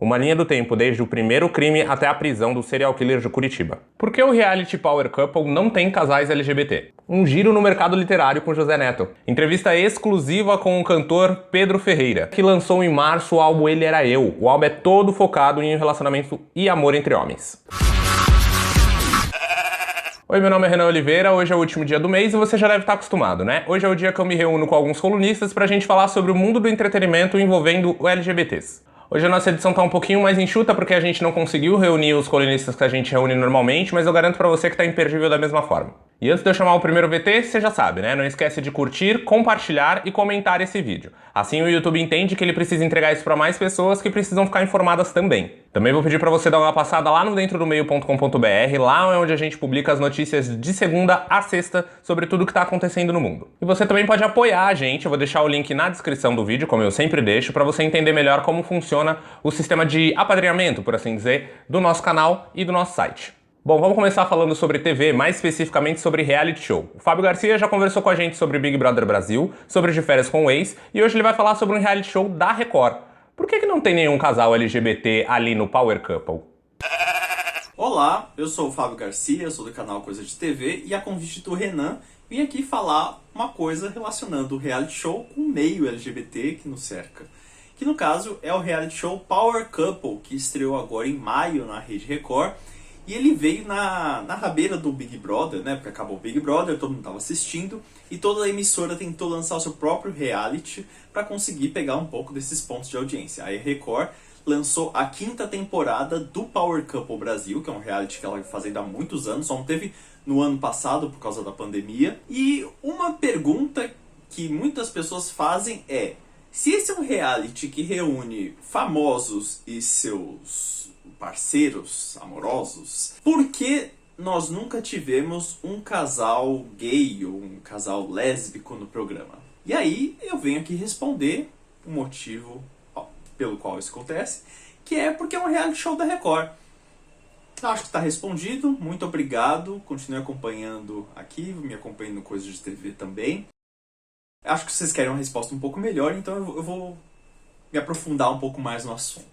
Uma linha do tempo desde o primeiro crime até a prisão do serial killer de Curitiba. Por que o reality Power Couple não tem casais LGBT? Um giro no mercado literário com José Neto. Entrevista exclusiva com o cantor Pedro Ferreira, que lançou em março o álbum Ele Era Eu. O álbum é todo focado em relacionamento e amor entre homens. Oi, meu nome é Renan Oliveira, hoje é o último dia do mês e você já deve estar acostumado, né? Hoje é o dia que eu me reúno com alguns colunistas pra gente falar sobre o mundo do entretenimento envolvendo LGBTs. Hoje a nossa edição tá um pouquinho mais enxuta porque a gente não conseguiu reunir os colunistas que a gente reúne normalmente, mas eu garanto pra você que tá imperdível da mesma forma. E antes de eu chamar o primeiro VT, você já sabe, né? Não esquece de curtir, compartilhar e comentar esse vídeo. Assim o YouTube entende que ele precisa entregar isso pra mais pessoas que precisam ficar informadas também. Também vou pedir pra você dar uma passada lá no dentrodomeio.com.br, lá é onde a gente publica as notícias de segunda a sexta sobre tudo que tá acontecendo no mundo. E você também pode apoiar a gente, eu vou deixar o link na descrição do vídeo, como eu sempre deixo, pra você entender melhor como funciona o sistema de apadrinhamento, por assim dizer, do nosso canal e do nosso site. Bom, vamos começar falando sobre TV, mais especificamente sobre reality show. O Fábio Garcia já conversou com a gente sobre Big Brother Brasil, sobre De Férias com o Ex, e hoje ele vai falar sobre um reality show da Record. Por que não tem nenhum casal LGBT ali no Power Couple? Olá, eu sou o Fábio Garcia, sou do canal Coisa de TV, e a convite do Renan, vim aqui falar uma coisa relacionando o reality show com o meio LGBT que nos cerca. Que no caso é o reality show Power Couple, que estreou agora em maio na Rede Record. E ele veio na rabeira do Big Brother, né? Porque acabou o Big Brother, todo mundo estava assistindo. E toda a emissora tentou lançar o seu próprio reality para conseguir pegar um pouco desses pontos de audiência. Aí a Record lançou a 5ª temporada do Power Couple Brasil, que é um reality que ela vai fazendo há muitos anos. Só não teve no ano passado por causa da pandemia. E uma pergunta que muitas pessoas fazem é: se esse é um reality que reúne famosos e seus parceiros amorosos, por que nós nunca tivemos um casal gay ou um casal lésbico no programa? E aí eu venho aqui responder o motivo pelo qual isso acontece, que é porque é um reality show da Record. Acho que está respondido, muito obrigado, continue acompanhando aqui, me acompanhando no Coisa de TV também. Acho que vocês querem uma resposta um pouco melhor, então eu vou me aprofundar um pouco mais no assunto.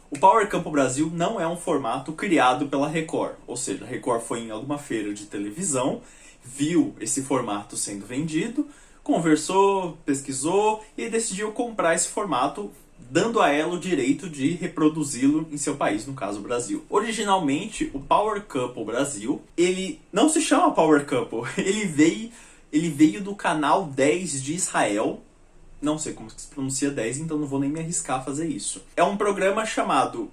O Power Couple Brasil não é um formato criado pela Record, ou seja, a Record foi em alguma feira de televisão, viu esse formato sendo vendido, conversou, pesquisou e decidiu comprar esse formato, dando a ela o direito de reproduzi-lo em seu país, no caso o Brasil. Originalmente, o Power Couple Brasil, ele não se chama Power Couple, ele veio do canal 10 de Israel. Não sei como se pronuncia 10, então não vou nem me arriscar a fazer isso. É um programa chamado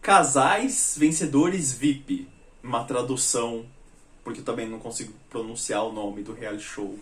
Casais Vencedores VIP. Uma tradução, porque eu também não consigo pronunciar o nome do reality show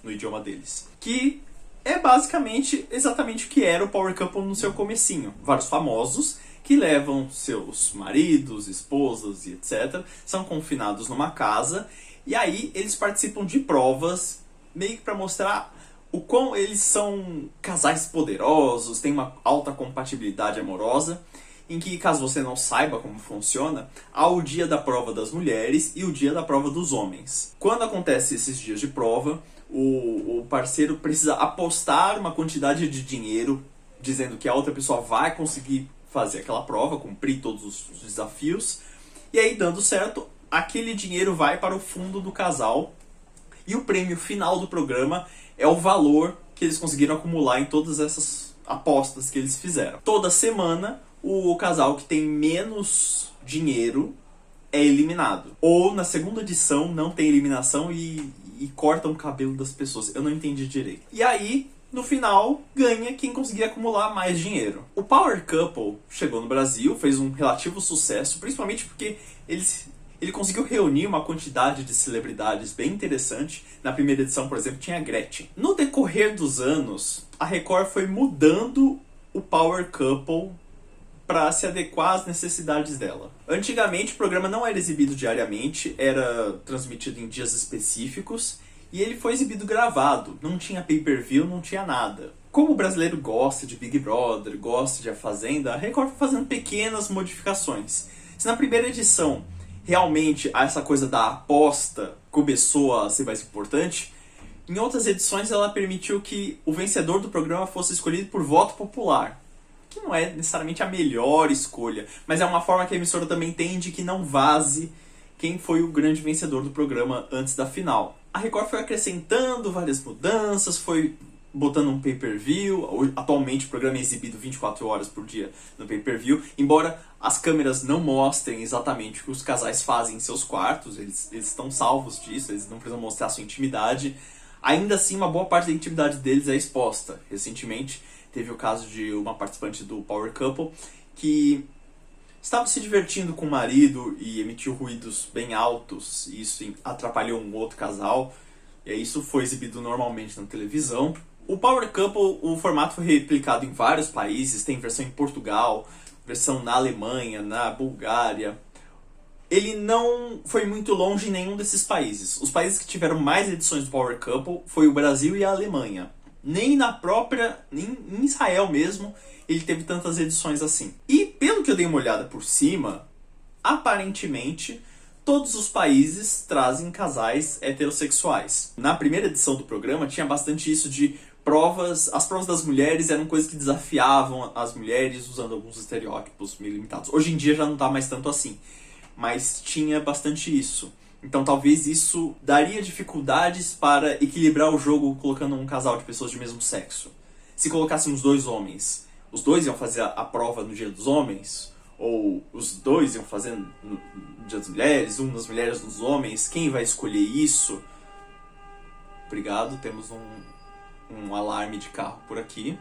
no idioma deles. Que é basicamente exatamente o que era o Power Couple no seu comecinho. Vários famosos que levam seus maridos, esposas e etc. São confinados numa casa. E aí eles participam de provas, meio que para mostrar o quão eles são casais poderosos, têm uma alta compatibilidade amorosa, em que, caso você não saiba como funciona, há o dia da prova das mulheres e o dia da prova dos homens. Quando acontece esses dias de prova, o parceiro precisa apostar uma quantidade de dinheiro, dizendo que a outra pessoa vai conseguir fazer aquela prova, cumprir todos os desafios, e aí, dando certo, aquele dinheiro vai para o fundo do casal, e o prêmio final do programa é o valor que eles conseguiram acumular em todas essas apostas que eles fizeram. Toda semana, o casal que tem menos dinheiro é eliminado. Ou na segunda edição não tem eliminação e cortam o cabelo das pessoas. Eu não entendi direito. E aí, no final, ganha quem conseguir acumular mais dinheiro. O Power Couple chegou no Brasil, fez um relativo sucesso, principalmente porque ele conseguiu reunir uma quantidade de celebridades bem interessante. Na primeira edição, por exemplo, tinha a Gretchen. No decorrer dos anos, a Record foi mudando o Power Couple para se adequar às necessidades dela. Antigamente, o programa não era exibido diariamente, era transmitido em dias específicos, e ele foi exibido gravado. Não tinha pay-per-view, não tinha nada. Como o brasileiro gosta de Big Brother, gosta de A Fazenda, a Record foi fazendo pequenas modificações. Se na primeira edição realmente essa coisa da aposta começou a ser mais importante, em outras edições ela permitiu que o vencedor do programa fosse escolhido por voto popular, que não é necessariamente a melhor escolha, mas é uma forma que a emissora também tem de que não vaze quem foi o grande vencedor do programa antes da final. A Record foi acrescentando várias mudanças, foi botando um pay-per-view. Atualmente o programa é exibido 24 horas por dia no pay-per-view, embora as câmeras não mostrem exatamente o que os casais fazem em seus quartos, eles estão salvos disso, eles não precisam mostrar sua intimidade. Ainda assim, uma boa parte da intimidade deles é exposta. Recentemente, teve o caso de uma participante do Power Couple que estava se divertindo com o marido e emitiu ruídos bem altos, e isso atrapalhou um outro casal, e isso foi exibido normalmente na televisão. O Power Couple, o formato foi replicado em vários países, tem versão em Portugal, versão na Alemanha, na Bulgária. Ele não foi muito longe em nenhum desses países. Os países que tiveram mais edições do Power Couple foi o Brasil e a Alemanha. Nem em Israel mesmo, ele teve tantas edições assim. E pelo que eu dei uma olhada por cima, aparentemente todos os países trazem casais heterossexuais. Na primeira edição do programa tinha bastante isso de provas. As provas das mulheres eram coisas que desafiavam as mulheres usando alguns estereótipos meio limitados. Hoje em dia já não tá mais tanto assim, mas tinha bastante isso. Então talvez isso daria dificuldades para equilibrar o jogo colocando um casal de pessoas de mesmo sexo. Se colocássemos dois homens, os dois iam fazer a prova no Dia dos Homens, ou os dois iam fazer no Dia das Mulheres, um das mulheres nos homens, quem vai escolher isso? Obrigado, temos um alarme de carro por aqui.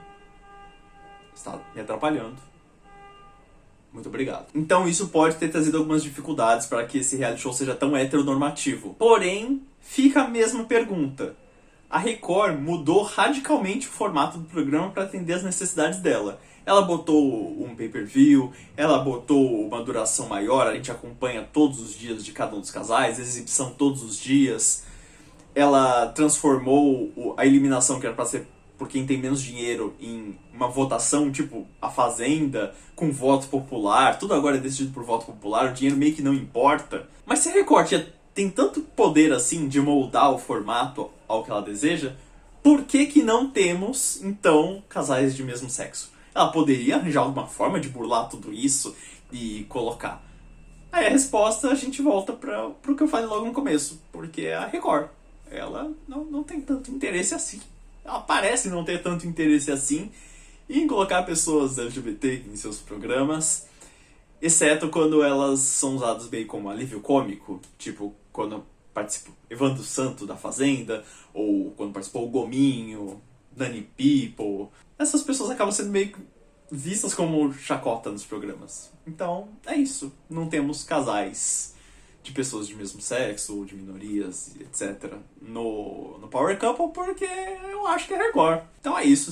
Está me atrapalhando. Muito obrigado. Então isso pode ter trazido algumas dificuldades para que esse reality show seja tão heteronormativo. Porém, fica a mesma pergunta. A Record mudou radicalmente o formato do programa para atender as necessidades dela. Ela botou um pay-per-view, ela botou uma duração maior, a gente acompanha todos os dias de cada um dos casais, exibição todos os dias. Ela transformou a eliminação, que era para ser por quem tem menos dinheiro, em uma votação tipo a Fazenda, com voto popular. Tudo agora é decidido por voto popular, o dinheiro meio que não importa. Mas se a Record tem tanto poder assim de moldar o formato ao que ela deseja, por que não temos, então, casais de mesmo sexo? Ela poderia arranjar alguma forma de burlar tudo isso e colocar. Aí a resposta, a gente volta pro que eu falei logo no começo, porque é a Record. Ela não tem tanto interesse assim. Ela parece não ter tanto interesse assim em colocar pessoas LGBT em seus programas, exceto quando elas são usadas meio como alívio cômico, tipo quando participou Evandro Santo da Fazenda, ou quando participou o Gominho, Dani People. Essas pessoas acabam sendo meio vistas como chacota nos programas. Então, é isso. Não temos casais de pessoas de mesmo sexo, ou de minorias, etc. no Power Couple, porque eu acho que é Record. Então é isso.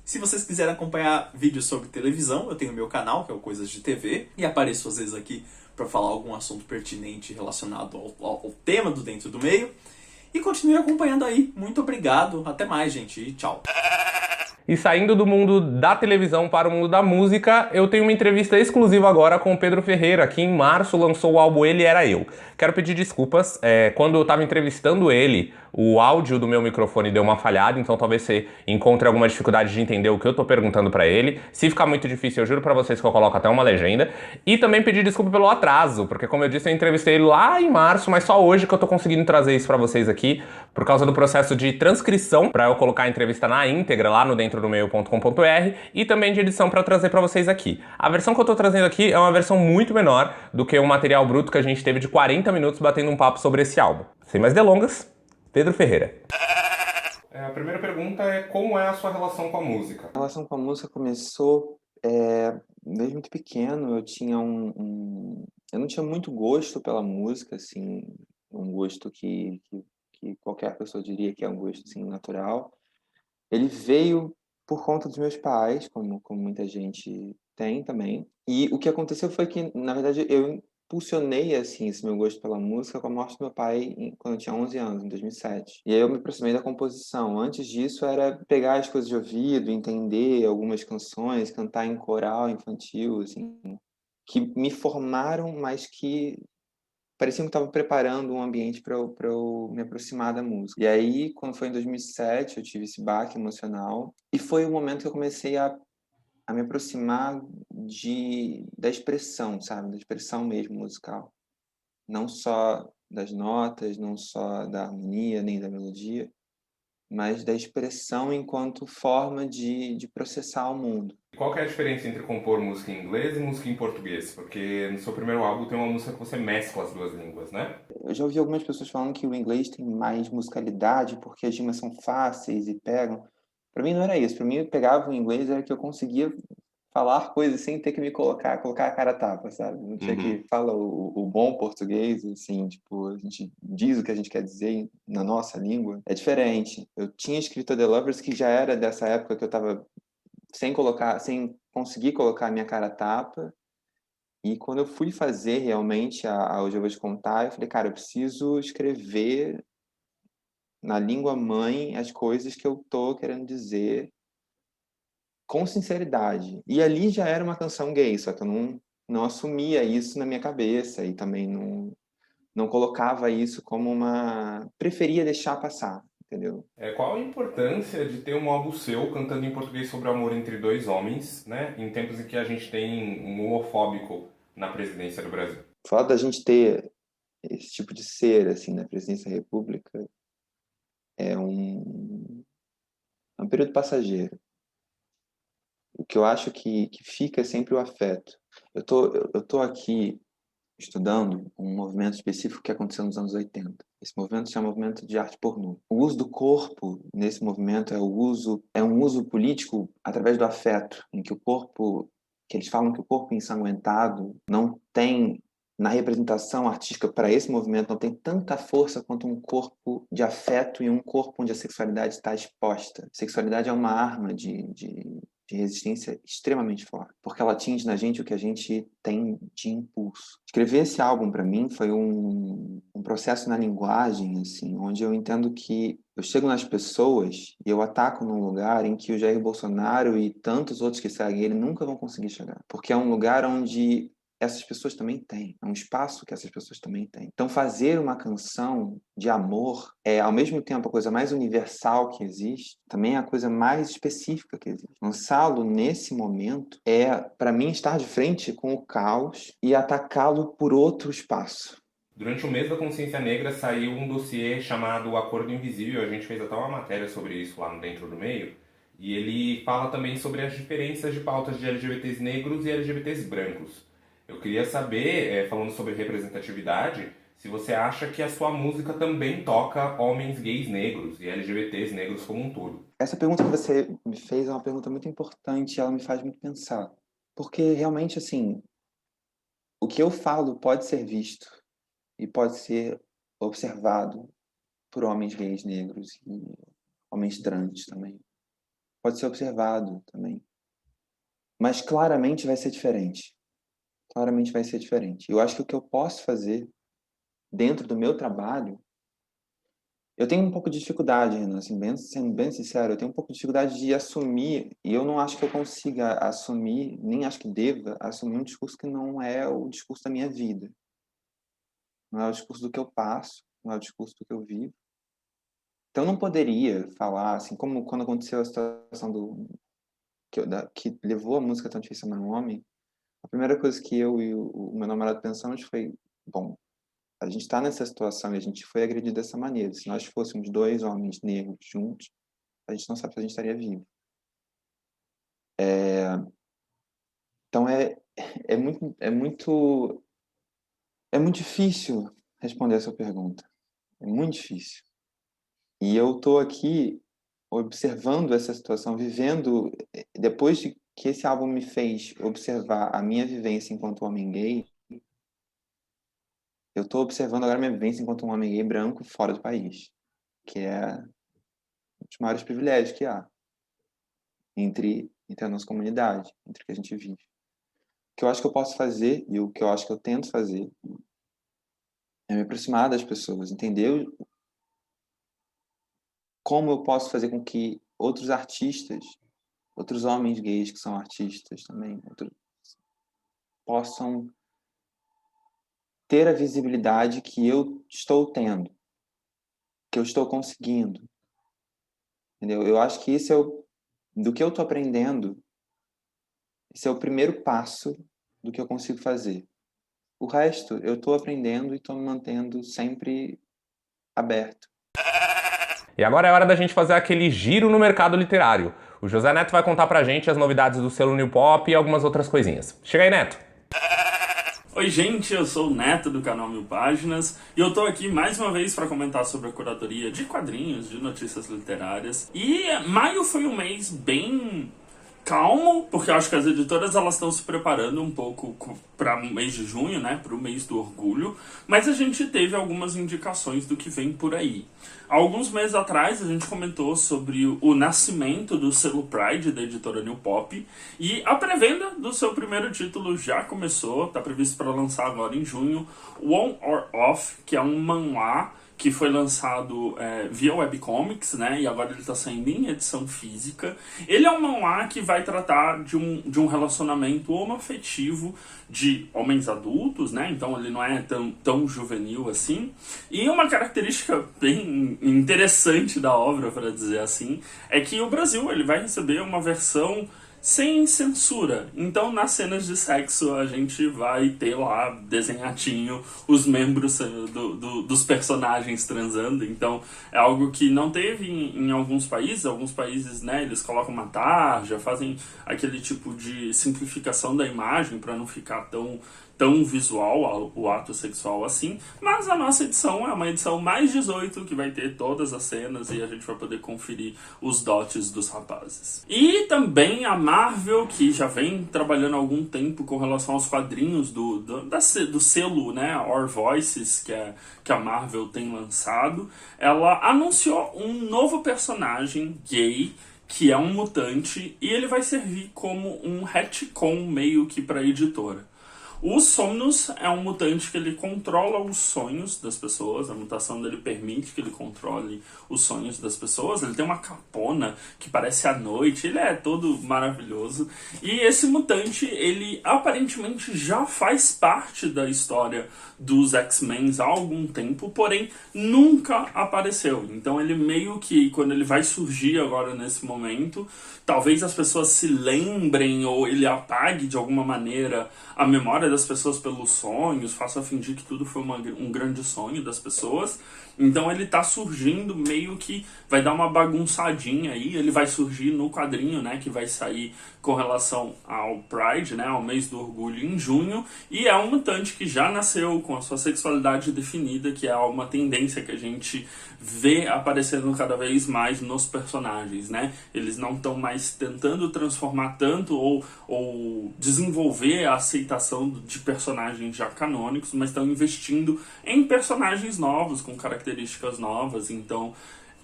Se vocês quiserem acompanhar vídeos sobre televisão, eu tenho meu canal, que é o Coisas de TV, e apareço às vezes aqui para falar algum assunto pertinente relacionado ao tema do Dentro do Meio. E continue acompanhando aí. Muito obrigado. Até mais, gente. E tchau. E saindo do mundo da televisão para o mundo da música, eu tenho uma entrevista exclusiva agora com o Pedro Ferreira, que em março lançou o álbum Ele Era Eu. Quero pedir desculpas, quando eu estava entrevistando ele, o áudio do meu microfone deu uma falhada, então talvez você encontre alguma dificuldade de entender o que eu tô perguntando pra ele. Se ficar muito difícil, eu juro pra vocês que eu coloco até uma legenda. E também pedir desculpa pelo atraso, porque como eu disse, eu entrevistei ele lá em março, mas só hoje que eu tô conseguindo trazer isso pra vocês aqui, por causa do processo de transcrição, pra eu colocar a entrevista na íntegra lá no dentrodomeio.com.br, e também de edição pra trazer pra vocês aqui. A versão que eu tô trazendo aqui é uma versão muito menor do que o material bruto que a gente teve de 40 minutos batendo um papo sobre esse álbum. Sem mais delongas, Pedro Ferreira. A primeira pergunta é: como é a sua relação com a música? A relação com a música começou desde muito pequeno. Eu não tinha muito gosto pela música, assim, um gosto que qualquer pessoa diria que é um gosto assim, natural. Ele veio por conta dos meus pais, como muita gente tem também. E o que aconteceu foi que, na verdade, eu impulsionei assim, esse meu gosto pela música com a morte do meu pai quando eu tinha 11 anos, em 2007. E aí eu me aproximei da composição. Antes disso, era pegar as coisas de ouvido, entender algumas canções, cantar em coral infantil, assim, que me formaram, mas que parecia que estava preparando um ambiente para eu me aproximar da música. E aí, quando foi em 2007, eu tive esse baque emocional. E foi o momento que eu comecei a a me aproximar da expressão, sabe? Da expressão mesmo musical. Não só das notas, não só da harmonia, nem da melodia, mas da expressão enquanto forma de processar o mundo. Qual que é a diferença entre compor música em inglês e música em português? Porque no seu primeiro álbum tem uma música que você mescla as duas línguas, né? Eu já ouvi algumas pessoas falando que o inglês tem mais musicalidade porque as rimas são fáceis e pegam. Para mim não era isso. Para mim, eu pegava o inglês era que eu conseguia falar coisas sem ter que me colocar a cara a tapa, sabe? Não tinha Uhum. que fala o bom português, assim, tipo, a gente diz o que a gente quer dizer na nossa língua. É diferente. Eu tinha escrito The Lovers que já era dessa época que eu tava sem conseguir colocar a minha cara a tapa. E quando eu fui fazer realmente Hoje Eu Vou Te Contar, eu falei, cara, eu preciso escrever na língua mãe as coisas que eu tô querendo dizer com sinceridade. E ali já era uma canção gay, só que eu não assumia isso na minha cabeça e também não colocava isso como uma... Preferia deixar passar, entendeu? Qual a importância de ter um álbum seu cantando em português sobre o amor entre dois homens, né? Em tempos em que a gente tem um homofóbico na presidência do Brasil? O fato da gente ter esse tipo de ser, assim, na presidência da República é um período passageiro. O que eu acho que fica é sempre o afeto. Eu tô aqui estudando um movimento específico que aconteceu nos anos 80. Esse movimento se chama movimento de arte pornô. O uso do corpo nesse movimento é um uso político através do afeto, em que o corpo, que eles falam que o corpo ensanguentado não tem na representação artística para esse movimento não tem tanta força quanto um corpo de afeto e um corpo onde a sexualidade está exposta. A sexualidade é uma arma de resistência extremamente forte, porque ela atinge na gente o que a gente tem de impulso. Escrever esse álbum para mim foi um processo na linguagem, assim, onde eu entendo que eu chego nas pessoas e eu ataco num lugar em que o Jair Bolsonaro e tantos outros que seguem ele nunca vão conseguir chegar, porque é um lugar onde essas pessoas também têm, é um espaço que essas pessoas também têm. Então, fazer uma canção de amor é, ao mesmo tempo, a coisa mais universal que existe, também é a coisa mais específica que existe. Lançá-lo nesse momento é, para mim, estar de frente com o caos e atacá-lo por outro espaço. Durante o mês da consciência negra saiu um dossiê chamado Acordo Invisível, a gente fez até uma matéria sobre isso lá no Dentro do Meio, e ele fala também sobre as diferenças de pautas de LGBTs negros e LGBTs brancos. Eu queria saber, falando sobre representatividade, se você acha que a sua música também toca homens gays negros e LGBTs negros como um todo. Essa pergunta que você me fez é uma pergunta muito importante, ela me faz muito pensar. Porque realmente, assim, o que eu falo pode ser visto e pode ser observado por homens gays negros e homens trans também. Pode ser observado também. Mas claramente vai ser diferente. Claramente vai ser diferente. Eu acho que o que eu posso fazer dentro do meu trabalho, eu tenho um pouco de dificuldade, Renan, assim, sendo bem sincero, eu tenho um pouco de dificuldade de assumir, e eu não acho que eu consiga assumir, nem acho que deva assumir um discurso que não é o discurso da minha vida. Não é o discurso do que eu passo, não é o discurso do que eu vivo. Então eu não poderia falar, assim, como quando aconteceu a situação que levou a música Tão Difícil Amar um Homem, a primeira coisa que eu e o meu namorado pensamos foi, bom, a gente está nessa situação e a gente foi agredido dessa maneira. Se nós fôssemos dois homens negros juntos, a gente não sabe se a gente estaria vivo. Então é muito difícil responder essa pergunta. É muito difícil. E eu estou aqui observando essa situação, vivendo, depois de que esse álbum me fez observar a minha vivência enquanto homem gay, eu estou observando agora a minha vivência enquanto um homem gay branco fora do país, que é um dos maiores privilégios que há entre a nossa comunidade, entre o que a gente vive. O que eu acho que eu posso fazer e o que eu acho que eu tento fazer é me aproximar das pessoas, entender como eu posso fazer com que outros artistas, outros homens gays que são artistas também, possam ter a visibilidade que eu estou tendo, que eu estou conseguindo, entendeu? Eu acho que isso é do que eu estou aprendendo Esse é o primeiro passo do que eu consigo fazer. O resto, eu estou aprendendo e estou me mantendo sempre aberto. E agora é hora da gente fazer aquele giro no mercado literário. O José Neto vai contar pra gente as novidades do selo New Pop e algumas outras coisinhas. Chega aí, Neto! Oi gente, eu sou o Neto do canal Mil Páginas e eu tô aqui mais uma vez para comentar sobre a curadoria de quadrinhos, de notícias literárias. E maio foi um mês bem calmo, porque eu acho que as editoras elas estão se preparando um pouco para o mês de junho, né, para o mês do orgulho, mas a gente teve algumas indicações do que vem por aí. Há alguns meses atrás a gente comentou sobre o nascimento do selo Pride da editora New Pop e a pré-venda do seu primeiro título já começou, está previsto para lançar agora em junho, On or Off, que é um manhwa que foi lançado via webcomics, né? E agora ele está saindo em edição física. Ele é um manhwa que vai tratar de um relacionamento homoafetivo de homens adultos, né? Então ele não é tão juvenil assim. E uma característica bem interessante da obra, para dizer assim, é que o Brasil ele vai receber uma versão sem censura. Então, nas cenas de sexo, a gente vai ter lá desenhadinho os membros dos personagens transando. Então, é algo que não teve em alguns países. Alguns países, né, eles colocam uma tarja, fazem aquele tipo de simplificação da imagem para não ficar tão visual o ato sexual assim, mas a nossa edição é uma edição mais 18 que vai ter todas as cenas e a gente vai poder conferir os dotes dos rapazes. E também a Marvel, que já vem trabalhando há algum tempo com relação aos quadrinhos do selo, né, Our Voices, que a Marvel tem lançado, ela anunciou um novo personagem gay, que é um mutante, e ele vai servir como um retcon meio que para a editora. O Somnus é um mutante que ele controla os sonhos das pessoas, a mutação dele permite que ele controle os sonhos das pessoas, ele tem uma capona que parece a noite, ele é todo maravilhoso, e esse mutante, ele aparentemente já faz parte da história dos X-Men há algum tempo, porém nunca apareceu, então ele meio que, quando ele vai surgir agora nesse momento, talvez as pessoas se lembrem ou ele apague de alguma maneira a memória das pessoas pelos sonhos, faça fingir que tudo foi um grande sonho das pessoas. Então ele tá surgindo meio que vai dar uma bagunçadinha aí, ele vai surgir no quadrinho, né, que vai sair com relação ao Pride, né, ao mês do orgulho em junho, e é um mutante que já nasceu com a sua sexualidade definida, que é uma tendência que a gente vê aparecendo cada vez mais nos personagens, né? Eles não estão mais tentando transformar tanto ou desenvolver a aceitação de personagens já canônicos, mas estão investindo em personagens novos, com características novas. Então,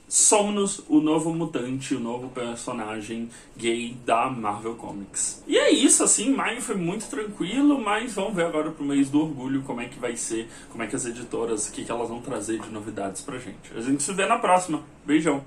Somnus, o novo mutante, o novo personagem gay da Marvel Comics. E é isso, assim, maio foi muito tranquilo, mas vamos ver agora pro mês do orgulho como é que vai ser, como é que as editoras, o que elas vão trazer de novidades pra gente. A gente se vê na próxima. Beijão!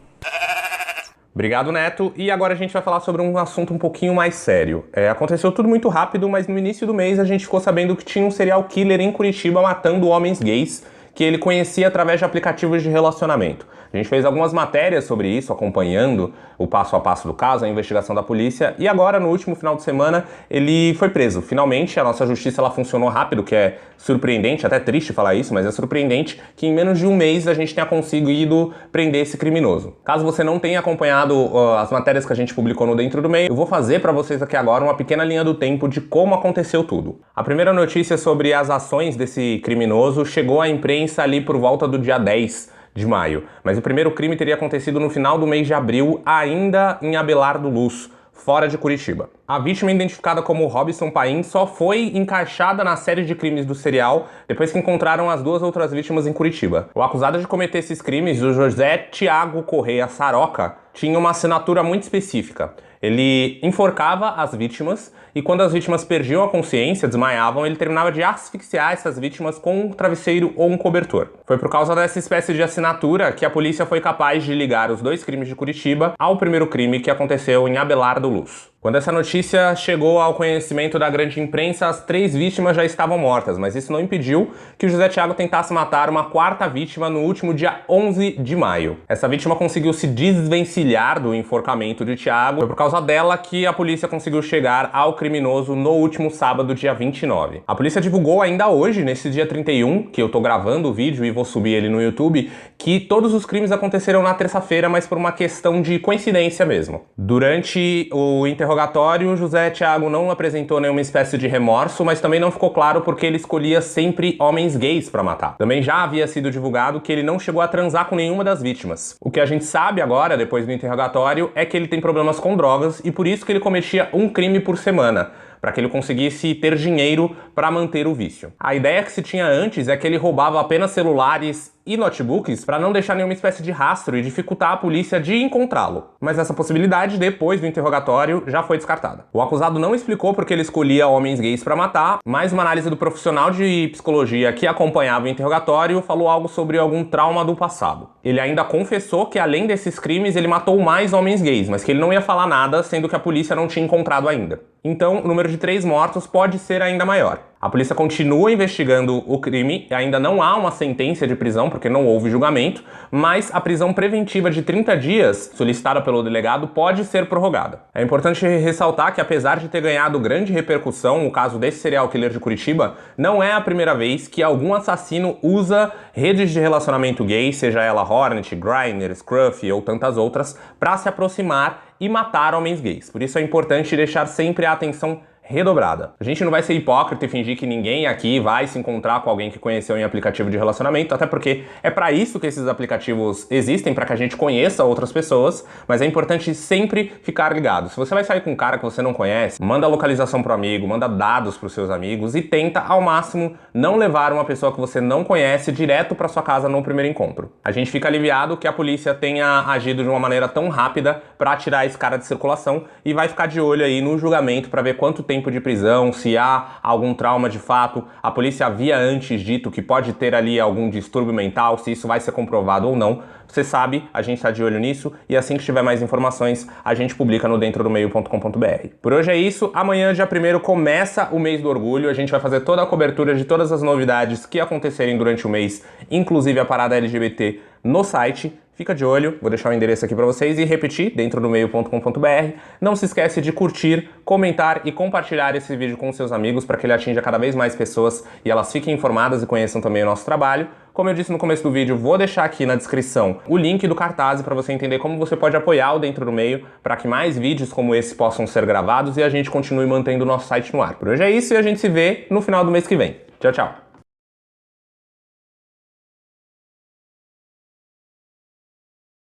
Obrigado, Neto. E agora a gente vai falar sobre um assunto um pouquinho mais sério. Aconteceu tudo muito rápido, mas no início do mês a gente ficou sabendo que tinha um serial killer em Curitiba matando homens gays que ele conhecia através de aplicativos de relacionamento. A gente fez algumas matérias sobre isso, acompanhando o passo a passo do caso, a investigação da polícia, e agora, no último final de semana, ele foi preso. Finalmente, a nossa justiça ela funcionou rápido, que é surpreendente, até triste falar isso, mas é surpreendente que em menos de um mês a gente tenha conseguido prender esse criminoso. Caso você não tenha acompanhado as matérias que a gente publicou no Dentro do Meio, eu vou fazer para vocês aqui agora uma pequena linha do tempo de como aconteceu tudo. A primeira notícia sobre as ações desse criminoso chegou à imprensa ali por volta do dia 10 de maio, mas o primeiro crime teria acontecido no final do mês de abril, ainda em Abelardo Luz, fora de Curitiba. A vítima, identificada como Robson Paim, só foi encaixada na série de crimes do serial depois que encontraram as duas outras vítimas em Curitiba. O acusado de cometer esses crimes, o José Tiago Correia Saroca, tinha uma assinatura muito específica. Ele enforcava as vítimas e quando as vítimas perdiam a consciência, desmaiavam, ele terminava de asfixiar essas vítimas com um travesseiro ou um cobertor. Foi por causa dessa espécie de assinatura que a polícia foi capaz de ligar os dois crimes de Curitiba ao primeiro crime que aconteceu em Abelardo Luz. Quando essa notícia chegou ao conhecimento da grande imprensa, as 3 vítimas já estavam mortas, mas isso não impediu que o José Tiago tentasse matar uma 4ª vítima no último dia 11 de maio. Essa vítima conseguiu se desvencilhar do enforcamento de Tiago, foi por causa dela que a polícia conseguiu chegar ao criminoso no último sábado, dia 29. A polícia divulgou ainda hoje, nesse dia 31, que eu tô gravando o vídeo e vou subir ele no YouTube, que todos os crimes aconteceram na terça-feira, mas por uma questão de coincidência mesmo. Durante o interrogatório, José Thiago não apresentou nenhuma espécie de remorso, mas também não ficou claro porque ele escolhia sempre homens gays para matar. Também já havia sido divulgado que ele não chegou a transar com nenhuma das vítimas. O que a gente sabe agora, depois do interrogatório, é que ele tem problemas com drogas e por isso que ele cometia um crime por semana, para que ele conseguisse ter dinheiro para manter o vício. A ideia que se tinha antes é que ele roubava apenas celulares e notebooks para não deixar nenhuma espécie de rastro e dificultar a polícia de encontrá-lo. Mas essa possibilidade, depois do interrogatório, já foi descartada. O acusado não explicou porque ele escolhia homens gays para matar, mas uma análise do profissional de psicologia que acompanhava o interrogatório falou algo sobre algum trauma do passado. Ele ainda confessou que, além desses crimes, ele matou mais homens gays, mas que ele não ia falar nada, sendo que a polícia não tinha encontrado ainda. Então, o número de 3 mortos pode ser ainda maior. A polícia continua investigando o crime, ainda não há uma sentença de prisão, porque não houve julgamento, mas a prisão preventiva de 30 dias, solicitada pelo delegado, pode ser prorrogada. É importante ressaltar que, apesar de ter ganhado grande repercussão, o caso desse serial killer de Curitiba, não é a primeira vez que algum assassino usa redes de relacionamento gay, seja ela Hornet, Grindr, Scruff ou tantas outras, para se aproximar e matar homens gays. Por isso é importante deixar sempre a atenção redobrada. A gente não vai ser hipócrita e fingir que ninguém aqui vai se encontrar com alguém que conheceu em aplicativo de relacionamento, até porque é para isso que esses aplicativos existem, para que a gente conheça outras pessoas, mas é importante sempre ficar ligado. Se você vai sair com um cara que você não conhece, manda a localização pro amigo, manda dados pros seus amigos e tenta, ao máximo, não levar uma pessoa que você não conhece direto para sua casa no primeiro encontro. A gente fica aliviado que a polícia tenha agido de uma maneira tão rápida para tirar esse cara de circulação e vai ficar de olho aí no julgamento para ver quanto tempo de prisão, se há algum trauma de fato. A polícia havia antes dito que pode ter ali algum distúrbio mental, se isso vai ser comprovado ou não. Você sabe, a gente está de olho nisso e assim que tiver mais informações, a gente publica no dentrodomeio.com.br. Por hoje é isso. Amanhã, dia 1º, começa o mês do orgulho. A gente vai fazer toda a cobertura de todas as novidades que acontecerem durante o mês, inclusive a parada LGBT no site. Fica de olho, vou deixar o endereço aqui para vocês e repetir, dentrodomeio.com.br. Não se esquece de curtir, comentar e compartilhar esse vídeo com seus amigos para que ele atinja cada vez mais pessoas e elas fiquem informadas e conheçam também o nosso trabalho. Como eu disse no começo do vídeo, vou deixar aqui na descrição o link do cartaz para você entender como você pode apoiar o Dentro do Meio para que mais vídeos como esse possam ser gravados e a gente continue mantendo o nosso site no ar. Por hoje é isso e a gente se vê no final do mês que vem. Tchau, tchau!